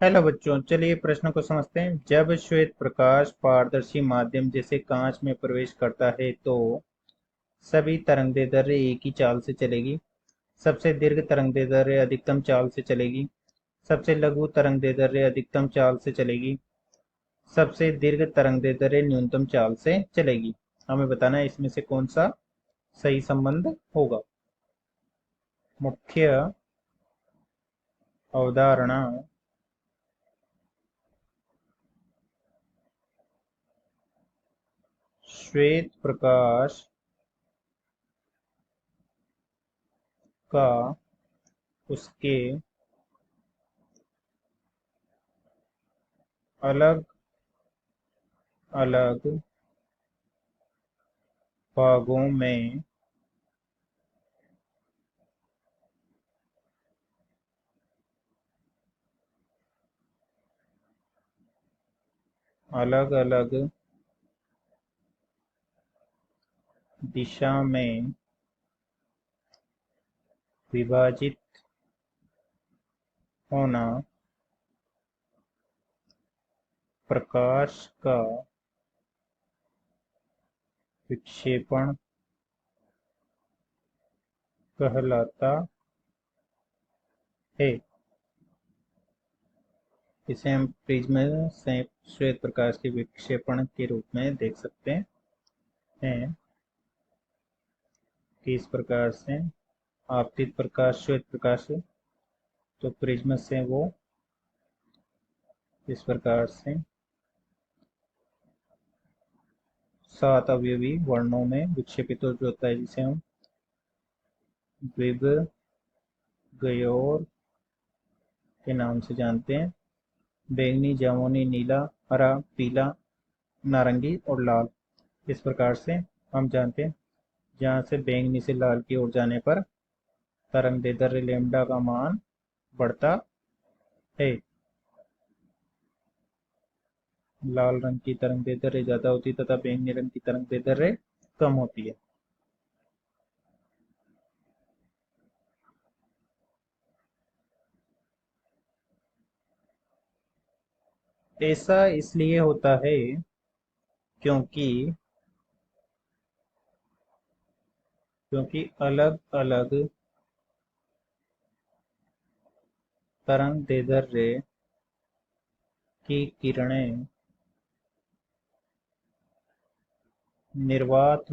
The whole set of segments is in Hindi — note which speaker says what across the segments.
Speaker 1: हेलो बच्चों, चलिए प्रश्न को समझते हैं। जब श्वेत प्रकाश पारदर्शी माध्यम जैसे कांच में प्रवेश करता है तो सभी तरंगदैर्ध्य एक ही चाल से चलेगी। सबसे दीर्घ तरंगदैर्ध्य अधिकतम चाल से चलेगी। सबसे लघु तरंगदैर्ध्य अधिकतम चाल से चलेगी। सबसे दीर्घ तरंगदैर्ध्य न्यूनतम चाल से चलेगी। हमें बताना है इसमें से कौन सा सही संबंध होगा। मुख्य अवधारणा श्वेत प्रकाश का उसके अलग अलग भागों में अलग अलग दिशा में विभाजित होना प्रकाश का विक्षेपण कहलाता है। इसे हम प्रिज्म से श्वेत प्रकाश के विक्षेपण के रूप में देख सकते हैं कि इस प्रकार से आपतित प्रकाश श्वेत प्रकाश है, तो प्रिज्म से वो इस प्रकार से 7 अवयवी वर्णों में विक्षेपित हो जाता है, जिसे हम द्विब गयोर के नाम से जानते हैं। बैंगनी, जामुनी, नीला, हरा, पीला, नारंगी और लाल। इस प्रकार से हम जानते हैं। जहाँ से बैंगनी से लाल की ओर जाने पर तरंगदैर्ध्य लैम्ब्डा का मान बढ़ता है। लाल रंग की तरंगदैर्ध्य ज्यादा होती है तथा बैंगनी रंग की तरंगदैर्ध्य कम होती है। ऐसा इसलिए होता है क्योंकि क्योंकि अलग अलग तरंगदैर्ध्य की किरणें निर्वात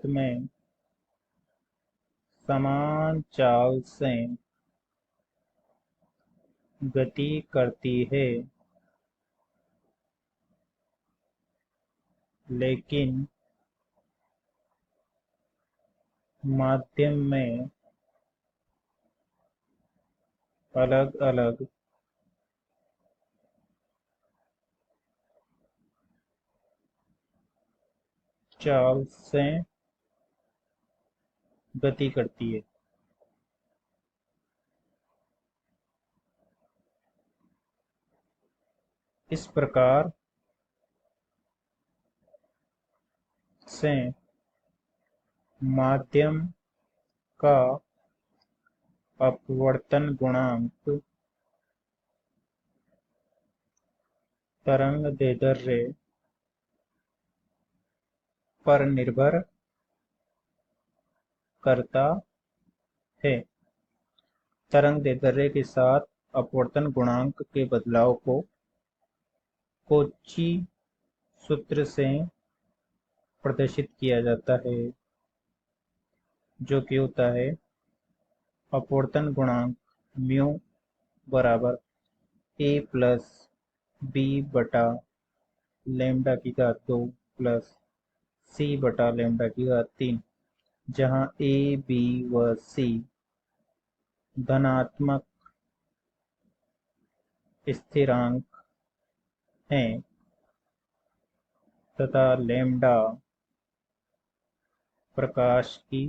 Speaker 1: में समान चाल से गति करती है, लेकिन माध्यम में अलग अलग चाल से गति करती है। इस प्रकार से माध्यम का अपवर्तन गुणांक तरंगदैर्ध्य पर निर्भर करता है। तरंगदैर्ध्य के साथ अपवर्तन गुणांक के बदलाव को कोची सूत्र से प्रदर्शित किया जाता है, जो कि होता है अपवर्तन गुणांक म्यू बराबर ए प्लस बी बटा लैम्ब्डा की घात 2 प्लस सी बटा लैम्ब्डा की घात 3, जहाँ ए बी व सी धनात्मक स्थिरांक हैं तथा लैम्ब्डा प्रकाश की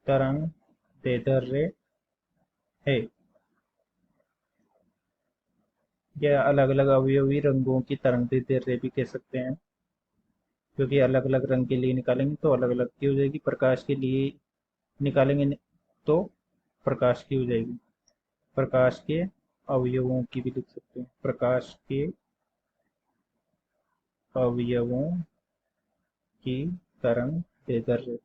Speaker 1: तरंगदैर्ध्य है। या अलग अलग अवयवी रंगों की तरंगदैर्ध्य भी कह सकते हैं। क्योंकि अलग अलग रंग के लिए निकालेंगे तो अलग अलग की हो जाएगी, प्रकाश के लिए निकालेंगे तो प्रकाश की हो जाएगी। प्रकाश के अवयवों की भी लिख सकते हैं, प्रकाश के अवयवों की तरंग दैर्ध्य।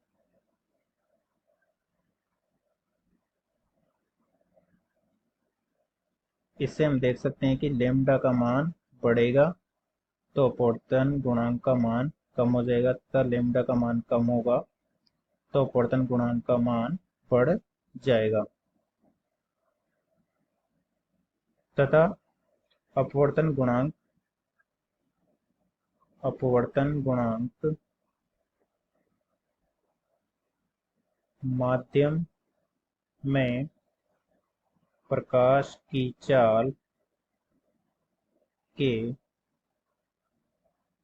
Speaker 1: इससे हम देख सकते हैं कि लेम्डा का मान बढ़ेगा तो अपवर्तन गुणांक का मान कम हो जाएगा, तथा लेम्डा का मान कम होगा तो अपवर्तन गुणांक का मान बढ़ जाएगा। तथा अपवर्तन गुणांक माध्यम में प्रकाश की चाल के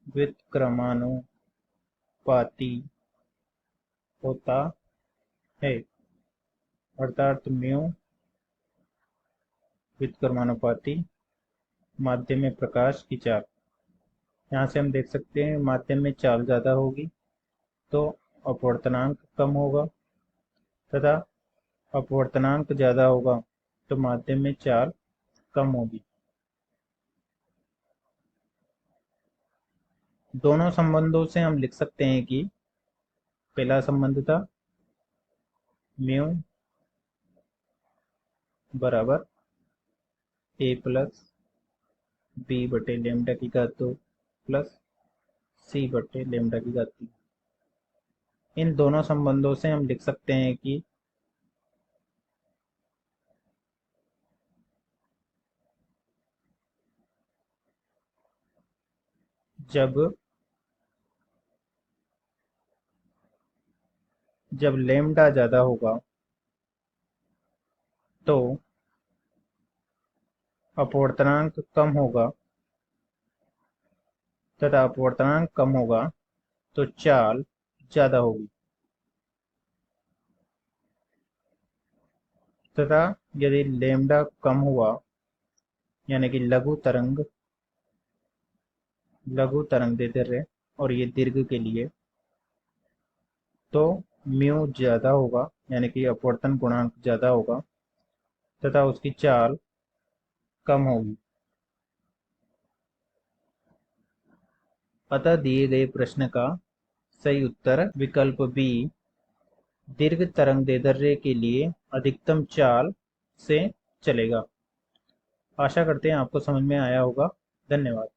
Speaker 1: व्युत्क्रमानुपाती होता है, अर्थात म्यू व्युत्क्रमानुपाती माध्यम में प्रकाश की चाल। यहाँ से हम देख सकते हैं माध्यम में चाल ज़्यादा होगी तो अपवर्तनांक कम होगा, तथा अपवर्तनांक ज़्यादा होगा तो माध्यम में चाल कम होगी। दोनों संबंधों से हम लिख सकते हैं कि पहला संबंध था म्यू बराबर ए प्लस बी बटे लेमडा की घात 2 प्लस सी बटे लेमडा की घात 3। इन दोनों संबंधों से हम लिख सकते हैं कि जब लेमडा ज़्यादा होगा तो अपवर्तनांक कम होगा, तथा अपवर्तनांक कम होगा तो चाल ज़्यादा होगी, तथा यदि लेमडा कम हुआ यानी कि लघु तरंग दैर्ध्य और ये दीर्घ के लिए, तो म्यू ज़्यादा होगा यानी कि अपवर्तन गुणांक ज़्यादा होगा तथा उसकी चाल कम होगी। अतः दिए गए प्रश्न का सही उत्तर विकल्प बी दीर्घ तरंग दैर्ध्य के लिए अधिकतम चाल से चलेगा। आशा करते हैं आपको समझ में आया होगा। धन्यवाद।